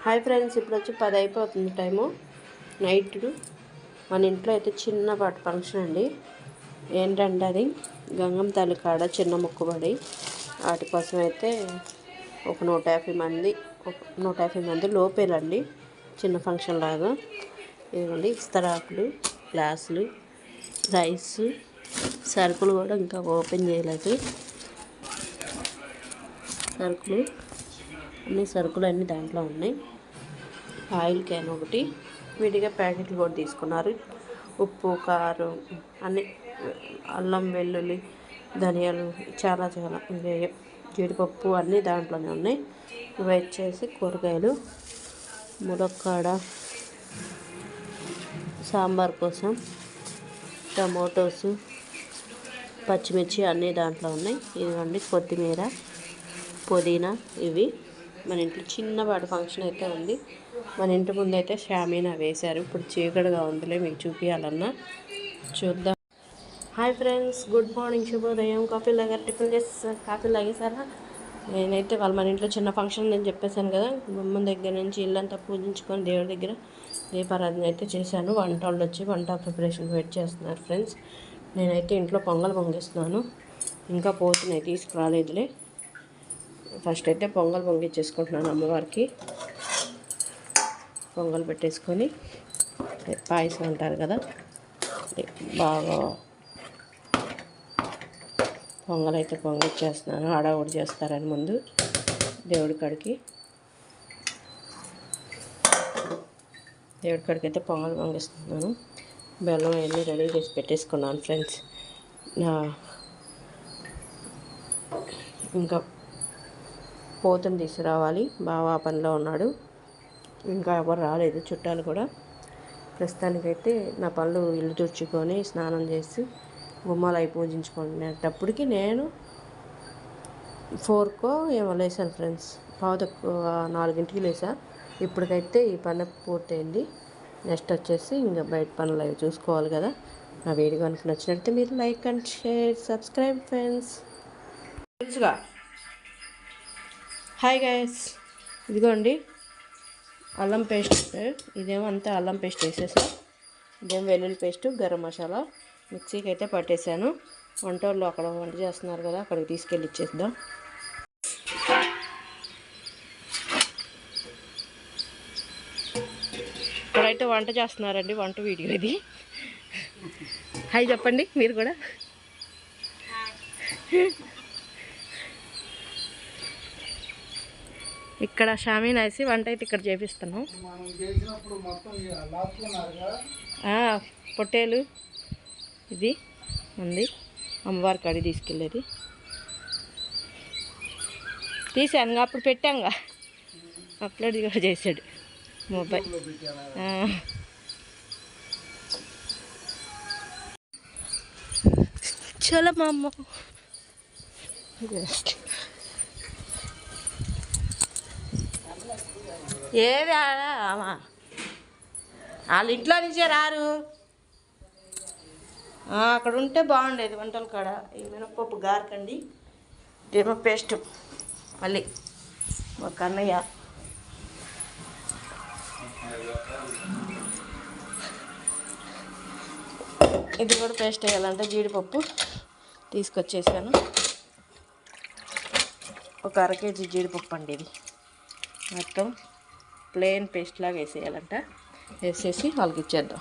Hi friends, ఇప్పుడు వచ్చి 10 అయిపోతుంది టైము నైట్. మన ఇంట్లో అయితే చిన్నపాటి ఫంక్షన్ అండి. ఏంటంటే అది గంగమ్మ తల్లి కాడ చిన్న మొక్కుబడి. వాటి కోసం అయితే ఒక 150 మంది లోపేలండి. చిన్న ఫంక్షన్ లాగా. ఇదిగోండి ఇస్తరాకులు, గ్లాసులు, రైస్, సరుకులు కూడా ఇంకా ఓపెన్ చేయలేదు. సరుకులు అన్నీ దాంట్లో ఉన్నాయి. ఆయిల్ క్యాన్ ఒకటి, విడిగా ప్యాకెట్లు కూడా తీసుకున్నారు. ఉప్పు, కారం అన్నీ, అల్లం, వెల్లుల్లి, ధనియాలు, చాలా జీడిపప్పు అన్నీ దాంట్లోనే ఉన్నాయి. ఇవి వచ్చేసి కూరగాయలు, ములక్కాడ, సాంబార్ కోసం టమోటోసు, పచ్చిమిర్చి అన్నీ దాంట్లో ఉన్నాయి. ఇదిగోండి కొత్తిమీర, పుదీనా. ఇవి మన ఇంట్లో చిన్నపాటి ఫంక్షన్ అయితే ఉంది. మన ఇంటి ముందు అయితే షామీనా వేశారు. ఇప్పుడు చీకటిగా ఉందిలే, మీకు చూపించాలన్నా చూద్దాం. హాయ్ ఫ్రెండ్స్, గుడ్ మార్నింగ్, శుభోదయం. కాఫీ లాగేసారా? నేనైతే మన ఇంట్లో చిన్న ఫంక్షన్ నేను చెప్పేశాను కదా. గుమ్మం దగ్గర నుంచి ఇల్లంతా పూజించుకొని దేవుడి దగ్గర దీపారాధన అయితే చేశాను. వంట వాళ్ళు వచ్చి వంట ప్రిపరేషన్ వెయిట్ చేస్తున్నారు ఫ్రెండ్స్. నేనైతే ఇంట్లో పొంగల్ పొంగిస్తున్నాను. ఇంకా పోతున్నాయి, తీసుకురాలేదులే. ఫస్ట్ అయితే పొంగల్ పొంగిచ్చేసుకుంటున్నాను అమ్మవారికి. పొంగల్ పెట్టేసుకొని పాయసం అంటారు కదా, బాగా పొంగల్ అయితే పొంగిచ్చేస్తున్నాను. హడావుడి చేస్తారని ముందు దేవుడి కాడికి అయితే పొంగల్ పొంగిస్తున్నాను. బెల్లం అవన్నీ రెడీ చేసి పెట్టేసుకున్నాను ఫ్రెండ్స్. ఇంకా పోతుని తీసుకురావాలి. బాగా పనిలో ఉన్నాడు, ఇంకా ఎవరు రాలేదు చుట్టాలు కూడా. ప్రస్తుతానికైతే నా పనులు ఇల్లు తుడుచుకొని స్నానం చేసి గుమ్మాలు అయి పూజించుకునేటప్పటికి నేను 4కో ఏమో లేసాను ఫ్రెండ్స్. 4:15 లేసా. ఇప్పటికైతే ఈ పని పూర్తయింది. నెక్స్ట్ వచ్చేసి ఇంకా బయట పనులు అవి చూసుకోవాలి కదా. నా వీడియో కనుక నచ్చినట్లయితే మీరు like and share, subscribe friends. తెలుసుగా. హాయ్ గైస్, ఇదిగోండి అల్లం పేస్ట్. ఇదేమో అంతా అల్లం పేస్ట్ వేసేసా. ఇదేమో వెల్లుల్లి పేస్టు, గరం మసాలా మిక్సీకి అయితే పట్టేశాను. వంట వాళ్ళు అక్కడ వంట చేస్తున్నారు కదా, అక్కడికి తీసుకెళ్ళి ఇచ్చేద్దాం. ఇక్కడైతే వంట చేస్తున్నారండి, వంట వీడియో ఇది. హాయ్ చెప్పండి మీరు కూడా. ఇక్కడ షామీనా వేసి వంట అయితే ఇక్కడ చేపిస్తున్నాం. పొట్టేలు ఇది ఉంది, అమ్మవారికి అడిగి తీసుకెళ్ళేది. తీసాను అప్పుడు, పెట్టాంగా అప్లోడ్ కూడా చేశాడు మొబైల్. చలో మా అమ్మ. ఏది వాళ్ళ ఇంట్లో నుంచే రారు, అక్కడ ఉంటే బాగుండేది వంటల కాడ. ఈ మినపప్పు గారకండి, ఏమో పేస్ట్ మళ్ళీ మా కన్నయ్య. ఇది కూడా పేస్ట్ వేయాలంటే జీడిపప్పు తీసుకొచ్చేసాను. ఒక 1/2 kg జీడిపప్పు అండి. ఇది మొత్తం ప్లెయిన్ పేస్ట్ లాగా వేసేయాలంట. వేసేసి వాళ్ళకి ఇచ్చేద్దాం.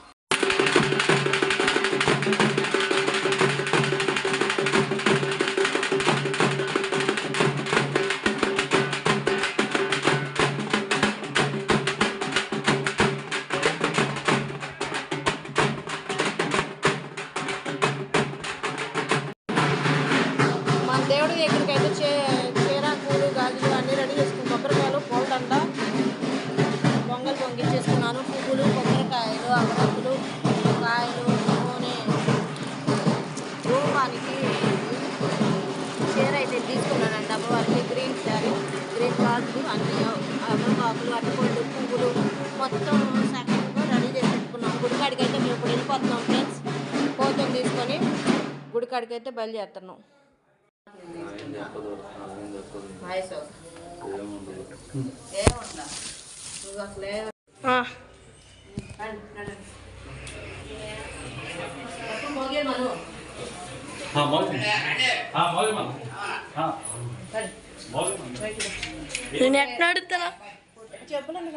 మన దేవుడి దగ్గరికి అయితే చీరాకులు, గాజులు అన్నీ రెడీ చేసుకుని, కొబ్బరికాయలు, పూలదండ, పొంగల్ పొంగిచ్చేసుకున్నాను. పువ్వులు, కొబ్బరికాయలు, అగరత్తులు, కాయలు, నూనె, రూపానికి చీర అయితే తీసుకున్నానండి అమ్మవారికి. గ్రీన్ శారీ, గ్రీన్ గాజులు, అన్ని అమ్మవాకులు, అట్టుకోళ్ళు, పువ్వులు మొత్తం సెకండ్గా రెడీ చేసి పెట్టుకున్నాం. గుడికాడికి అయితే మేము ఇప్పుడు వెళ్ళిపోతున్నాం ఫ్రెండ్స్. పోతుని తీసుకొని గుడికాడికి అయితే బయలుదేరుతున్నాం. ఏముందా నేను ఎట్లా అడుగుతా చెప్పలేదు